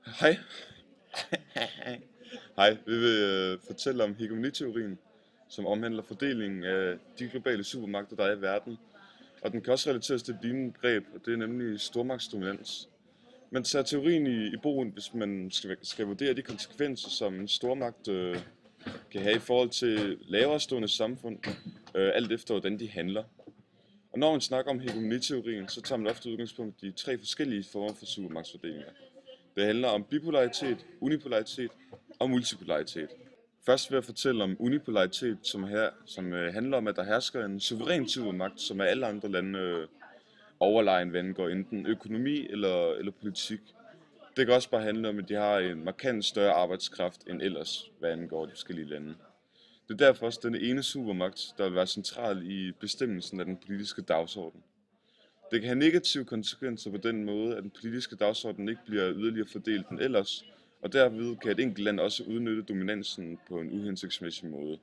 Hej. Hej, vi vil fortælle om hegemoniteorien, som omhandler fordelingen af de globale supermagter, der er i verden. Og den kan også relateres til et lignende begreb, og det er nemlig stormagtsdominans. Man tager teorien i brug, hvis man skal vurdere de konsekvenser, som en stormagt kan have i forhold til lavere stående samfund, alt efter hvordan de handler. Og når man snakker om hegemoniteorien, så tager man ofte udgangspunkt i tre forskellige former for supermagtsfordelinger. Det handler om bipolaritet, unipolaritet og multipolaritet. Først vil jeg fortælle om unipolaritet, som handler om, at der hersker en suveræn supermagt, som er alle andre lande overlegen, hvad angår enten økonomi eller politik. Det kan også bare handle om, at de har en markant større arbejdskraft end ellers, hvad angår de forskellige lande. Det er derfor også denne ene supermagt, der vil være central i bestemmelsen af den politiske dagsorden. Det kan have negative konsekvenser på den måde, at den politiske dagsorden ikke bliver yderligere fordelt end ellers, og derved kan et enkelt land også udnytte dominansen på en uhensigtsmæssig måde.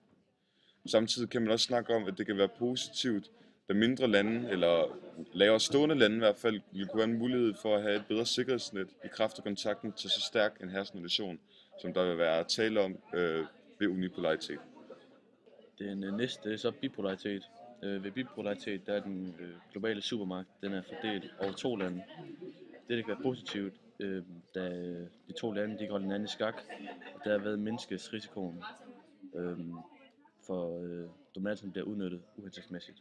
Samtidig kan man også snakke om, at det kan være positivt, da mindre lande, eller lavere stående lande i hvert fald, vil kunne have en mulighed for at have et bedre sikkerhedsnet i kraft af kontakten til så stærk en herskende nation, som der vil være tale om ved unipolaritet. Den næste er så bipolaritet. Ved bipolaritet der er den globale supermagt, den er fordelt over to lande. Det kan være positivt, da de to lande de kan holde hinanden i skak, og derved mindskes risikoen for dominansen bliver udnyttet uhensigtsmæssigt.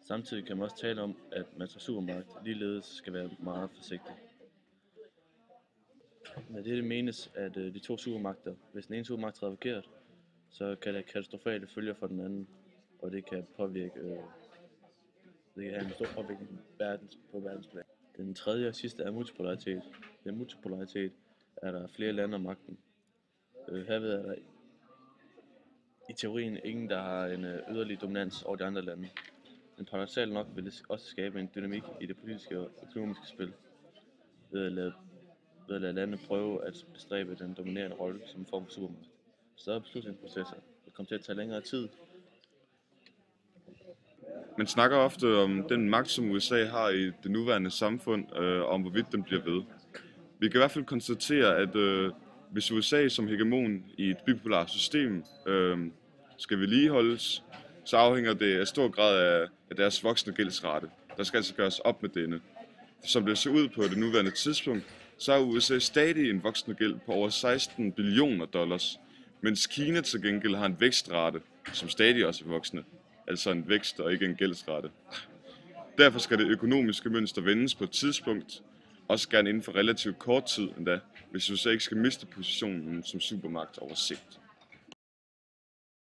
Samtidig kan man også tale om, at man som supermagt ligeledes skal være meget forsigtig. Med det menes, at de to supermagter, hvis den ene supermagt træder forkert, så kan der katastrofale følger for den anden, og det kan påvirke, det kan have en stor påvirkning på verdensplan. Den tredje og sidste er multipolaritet. Ved multipolaritet er der flere lande om magten. Herved er der i teorien ingen, der har en yderligere dominans over de andre lande. Men paradoksalt nok vil det også skabe en dynamik i det politiske og økonomiske spil, ved at lade lande prøve at bestræbe den dominerende rolle som en form for supermagt. Større beslutningsprocesser vil komme til at tage længere tid. Man snakker ofte om den magt, som USA har i det nuværende samfund, og om hvorvidt den bliver ved. Vi kan i hvert fald konstatere, at hvis USA som hegemon i et bipolart system skal vedligeholdes, så afhænger det af stor grad af deres voksende gældsrate. Der skal altså gøres op med denne. Som det ser ud på det nuværende tidspunkt, så har USA stadig en voksende gæld på over 16 billioner dollars, mens Kina til gengæld har en vækstrate, som stadig også er voksende. Altså en vækst og ikke en gældsrate. Derfor skal det økonomiske mønster vendes på et tidspunkt, også gerne inden for relativt kort tid endda, hvis USA ikke skal miste positionen som supermagt over sigt.